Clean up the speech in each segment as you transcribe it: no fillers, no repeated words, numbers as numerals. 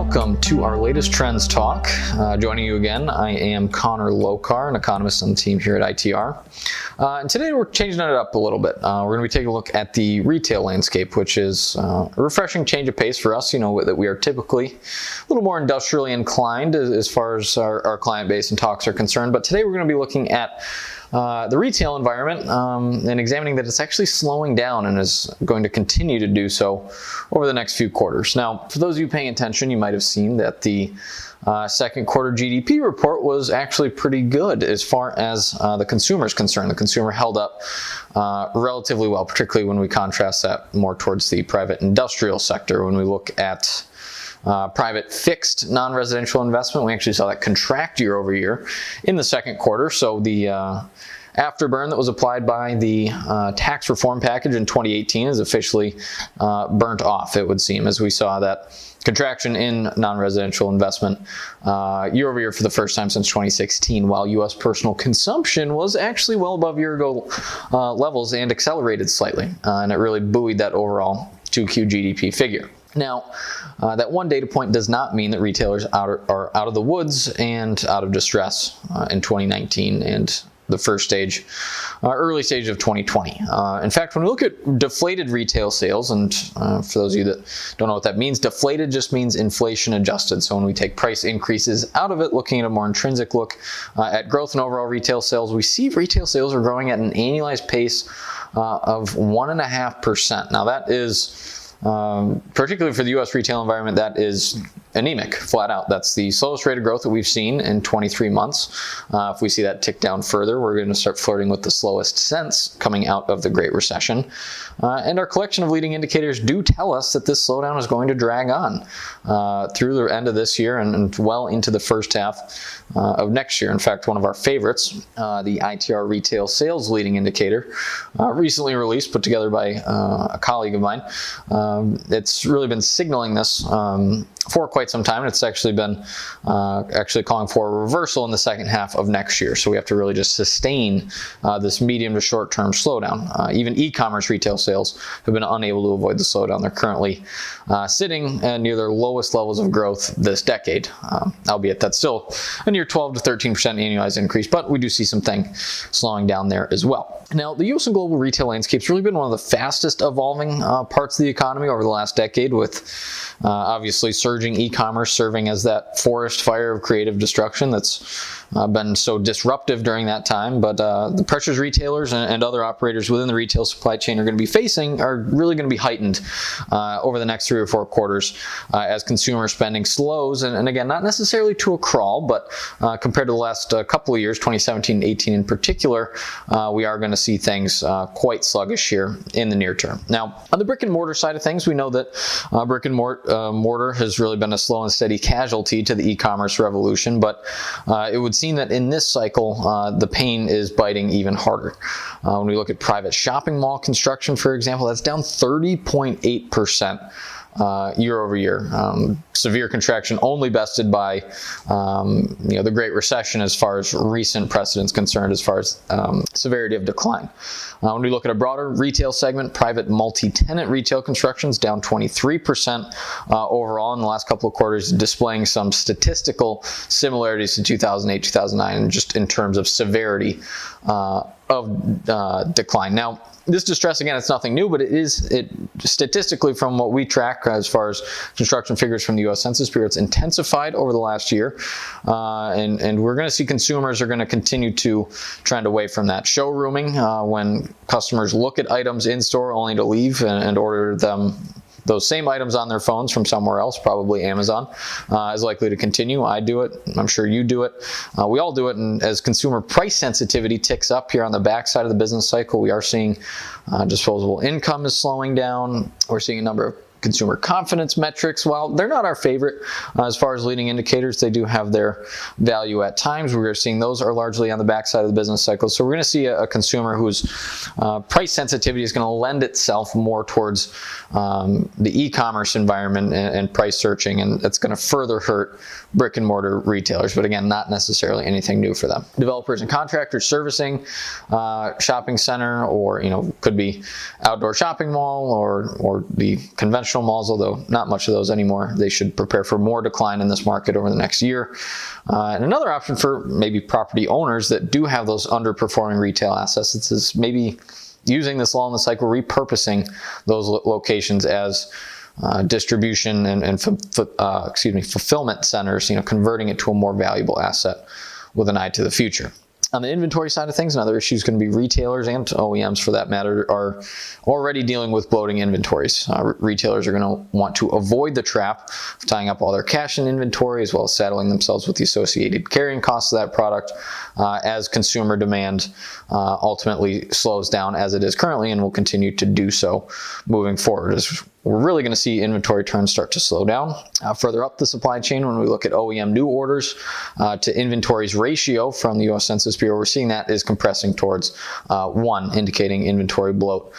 Welcome to our latest Trends Talk. Joining you again, I am Connor Lokar, an economist on the team here at ITR. And today we're changing it up a little bit. We're going to be taking a look at the retail landscape, which is a refreshing change of pace for us. You know that we are typically a little more industrially inclined as far as our client base and talks are concerned. But today we're going to be looking at the retail environment and examining that it's actually slowing down and is going to continue to do so over the next few quarters. Now, for those of you paying attention, you might have seen that the second quarter GDP report was actually pretty good as far as the consumer is concerned. The consumer held up relatively well, particularly when we contrast that more towards the private industrial sector. When we look at private fixed non-residential investment, we actually saw that contract year over year in the second quarter. So the afterburn that was applied by the tax reform package in 2018 is officially burnt off, it would seem, as we saw that contraction in non-residential investment year over year for the first time since 2016, while U.S. personal consumption was actually well above year-ago levels and accelerated slightly, and it really buoyed that overall 2Q GDP figure. Now, that one data point does not mean that retailers are out of the woods and out of distress in 2019 and the early stage of 2020. In fact, when we look at deflated retail sales, and for those of you that don't know what that means, deflated just means inflation adjusted. So when we take price increases out of it, looking at a more intrinsic look at growth and overall retail sales, we see retail sales are growing at an annualized pace of 1.5%. Now that is particularly for the U.S. retail environment, that is anemic, flat out. That's the slowest rate of growth that we've seen in 23 months. If we see that tick down further, we're going to start flirting with the slowest since coming out of the Great Recession. And our collection of leading indicators do tell us that this slowdown is going to drag on through the end of this year and well into the first half of next year. In fact, one of our favorites, the ITR Retail Sales Leading Indicator, recently released, put together by a colleague of mine, it's really been signaling this for quite some time, and it's actually been calling for a reversal in the second half of next year. So we have to really just sustain this medium to short-term slowdown. Even e-commerce retail sales have been unable to avoid the slowdown. They're currently sitting near their lowest levels of growth this decade, albeit that's still a near 12 to 13% annualized increase, but we do see something slowing down there as well. Now, the U.S. and global retail landscape's really been one of the fastest evolving parts of the economy over the last decade, with obviously surging e-commerce serving as that forest fire of creative destruction that's been so disruptive during that time. But the pressures retailers and other operators within the retail supply chain are going to be facing are really going to be heightened over the next 3 or 4 quarters as consumer spending slows. And again, not necessarily to a crawl, but compared to the last couple of years, 2017 18 in particular, we are going to see things quite sluggish here in the near term. Now, on the brick and mortar side of things, we know that brick and mortar has really been a slow and steady casualty to the e-commerce revolution, but it would seem that in this cycle, the pain is biting even harder. When we look at private shopping mall construction, for example, that's down 30.8%. Year over year. Severe contraction only bested by the Great Recession as far as recent precedents concerned, as far as severity of decline. When we look at a broader retail segment, private multi-tenant retail construction is down 23% overall in the last couple of quarters, displaying some statistical similarities to 2008, 2009, and just in terms of severity of decline. Now, this distress, again, it's nothing new, but it statistically, from what we track as far as construction figures from the U.S. Census Bureau, it's intensified over the last year, and we're going to see consumers are going to continue to trend away from that. Showrooming, when customers look at items in store only to leave and order those same items on their phones from somewhere else, probably Amazon, is likely to continue. I do it. I'm sure you do it. We all do it. And as consumer price sensitivity ticks up here on the backside of the business cycle, we are seeing disposable income is slowing down. We're seeing a number of consumer confidence metrics, while they're not our favorite as far as leading indicators, they do have their value at times. We're seeing those are largely on the backside of the business cycle. So we're going to see a consumer whose price sensitivity is going to lend itself more towards the e-commerce environment and price searching, and that's going to further hurt brick and mortar retailers, but again, not necessarily anything new for them. Developers and contractors servicing shopping center, or could be outdoor shopping mall or the conventional conventional malls, although not much of those anymore. They should prepare for more decline in this market over the next year. And another option for maybe property owners that do have those underperforming retail assets is maybe using this lull in the cycle, repurposing those locations as distribution and fulfillment centers, converting it to a more valuable asset with an eye to the future. On the inventory side of things, another issue is going to be retailers and OEMs, for that matter, are already dealing with bloating inventories. Retailers are going to want to avoid the trap of tying up all their cash in inventory, as well as saddling themselves with the associated carrying costs of that product as consumer demand ultimately slows down, as it is currently, and will continue to do so moving forward. As we're really going to see inventory turns start to slow down. Further up the supply chain, when we look at OEM new orders to inventories ratio from the U.S. Census Bureau, we're seeing that is compressing towards 1, indicating inventory bloat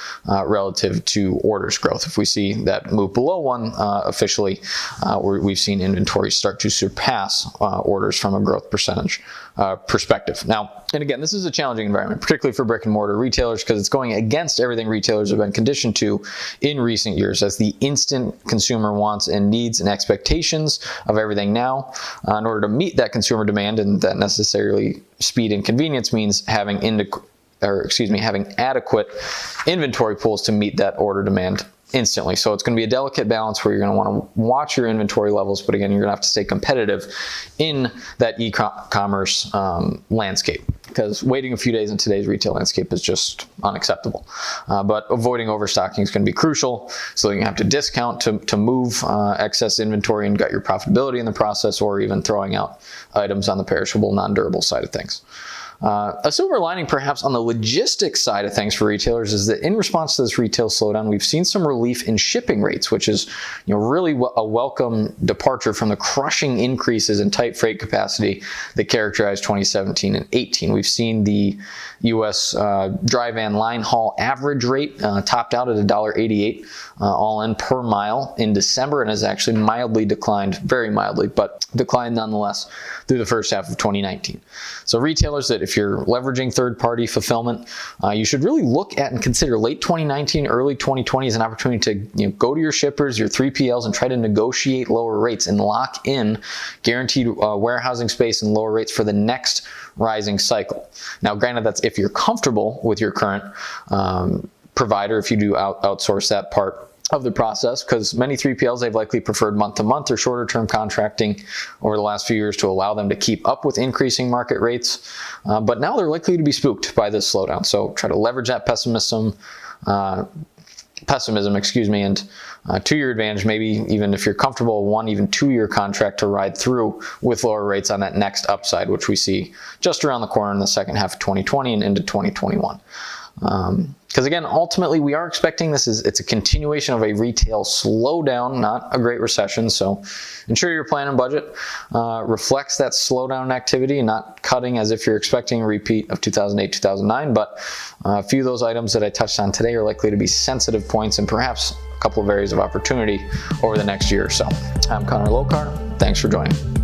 relative to orders growth. If we see that move below 1 officially, we've seen inventories start to surpass orders from a growth percentage perspective. Now, and again, this is a challenging environment, particularly for brick and mortar retailers, because it's going against everything retailers have been conditioned to in recent years, as the instant consumer wants and needs and expectations of everything now. In order to meet that consumer demand, and that necessarily speed and convenience means having adequate inventory pools to meet that order demand instantly. So it's going to be a delicate balance where you're going to want to watch your inventory levels, but again, you're going to have to stay competitive in that e-commerce landscape, because waiting a few days in today's retail landscape is just unacceptable. But avoiding overstocking is going to be crucial, so you have to discount to move excess inventory and gut your profitability in the process, or even throwing out items on the perishable, non-durable side of things. A silver lining perhaps on the logistics side of things for retailers is that in response to this retail slowdown, we've seen some relief in shipping rates, which is really a welcome departure from the crushing increases in tight freight capacity that characterized 2017 and 18. We've seen the U.S. dry van line haul average rate topped out at $1.88 all in per mile in December, and has actually mildly declined, very mildly, but declined nonetheless through the first half of 2019. So retailers that, if you're leveraging third-party fulfillment, you should really look at and consider late 2019, early 2020 as an opportunity to go to your shippers, your 3PLs, and try to negotiate lower rates and lock in guaranteed warehousing space and lower rates for the next rising cycle. Now, granted, that's if you're comfortable with your current provider, if you do outsource that part of the process, because many 3PLs, they've likely preferred month-to-month or shorter-term contracting over the last few years to allow them to keep up with increasing market rates. But now they're likely to be spooked by this slowdown. So try to leverage that pessimism, and to your advantage, maybe even if you're comfortable, 1, even 2-year contract to ride through with lower rates on that next upside, which we see just around the corner in the second half of 2020 and into 2021. Because again, ultimately, we are expecting it's a continuation of a retail slowdown, not a great recession. So ensure your plan and budget reflects that slowdown activity, not cutting as if you're expecting a repeat of 2008, 2009. But a few of those items that I touched on today are likely to be sensitive points and perhaps a couple of areas of opportunity over the next year or so. I'm Connor Lokar. Thanks for joining.